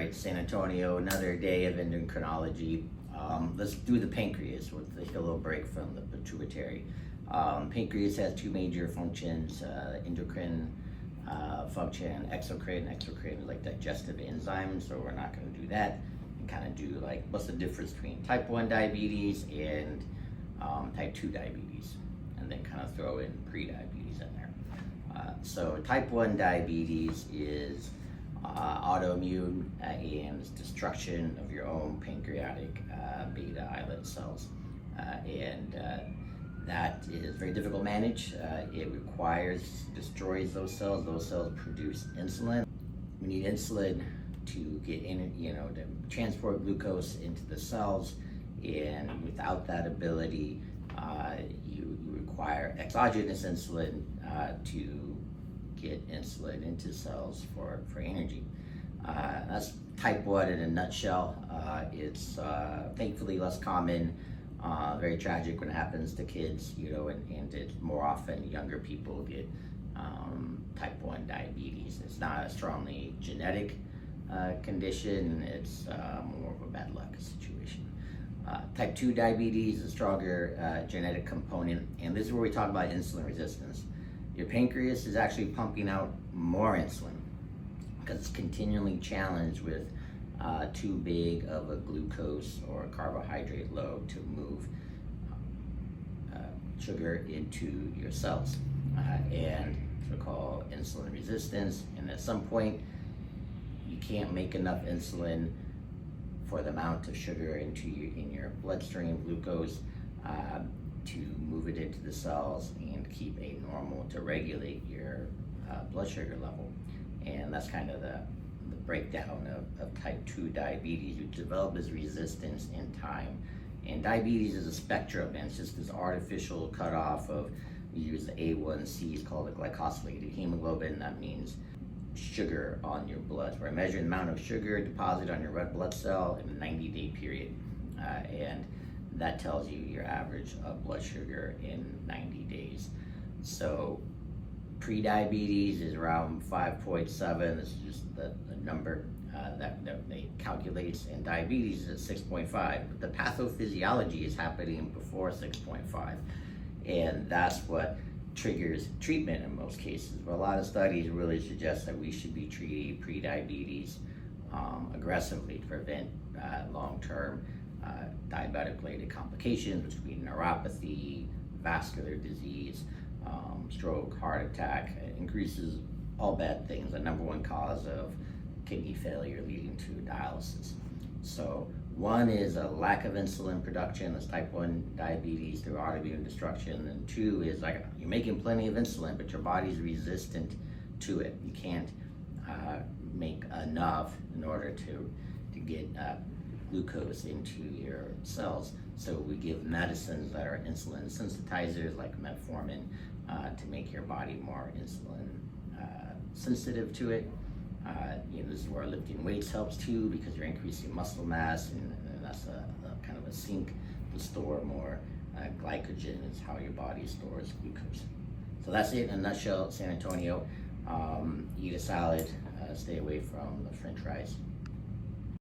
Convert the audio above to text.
right, San Antonio, another day of endocrinology. Let's do the pancreas. We'll take a little break from the pituitary. Pancreas has two major functions, endocrine function, exocrine. Exocrine is like digestive enzymes, so we're not going to do that. And kind of do like, what's the difference between type 1 diabetes and type 2 diabetes, and then kind of throw in prediabetes in there. So type 1 diabetes is autoimmune and it's destruction of your own pancreatic beta islet cells. That is very difficult to manage. It destroys those cells. Those cells produce insulin. We need insulin to get in, to transport glucose into the cells, and without that ability, you require exogenous insulin to get insulin into cells for energy. That's type 1 in a nutshell. It's thankfully less common, very tragic when it happens to kids, and it's more often younger people get type 1 diabetes. It's not a strongly genetic condition, it's more of a bad luck situation. Type 2 diabetes is a stronger genetic component, and this is where we talk about insulin resistance. Your pancreas is actually pumping out more insulin because it's continually challenged with too big of a glucose or carbohydrate load to move sugar into your cells. And it's called insulin resistance, and at some point you can't make enough insulin for the amount of sugar in your bloodstream, glucose, to move it into the cells and keep a normal, to regulate your blood sugar level. And that's kind of the breakdown of type 2 diabetes. You develop this resistance in time. And diabetes is a spectrum, and it's just this artificial cutoff of, we use the A1C, it's called the glycosylated hemoglobin. That means sugar on your blood. We're measuring the amount of sugar deposited on your red blood cell in a 90-day period. And that tells you your average blood sugar in 90 days. So prediabetes is around 5.7. This is just the number that they calculate, and diabetes is at 6.5. But the pathophysiology is happening before 6.5, and that's what triggers treatment in most cases. But a lot of studies really suggest that we should be treating prediabetes aggressively to prevent long-term diabetic-related complications, which could be neuropathy, vascular disease, stroke, heart attack. It increases all bad things, the number one cause of kidney failure leading to dialysis. So one is a lack of insulin production, that's type 1 diabetes through autoimmune destruction, and two is like you're making plenty of insulin, but your body's resistant to it. You can't make enough in order to get glucose into your cells. So we give medicines that are insulin sensitizers like metformin to make your body more insulin sensitive to it. This is where lifting weights helps too, because you're increasing muscle mass, and that's a kind of a sink to store more glycogen. Is how your body stores glucose. So that's it in a nutshell, San Antonio. Eat a salad, stay away from the French fries.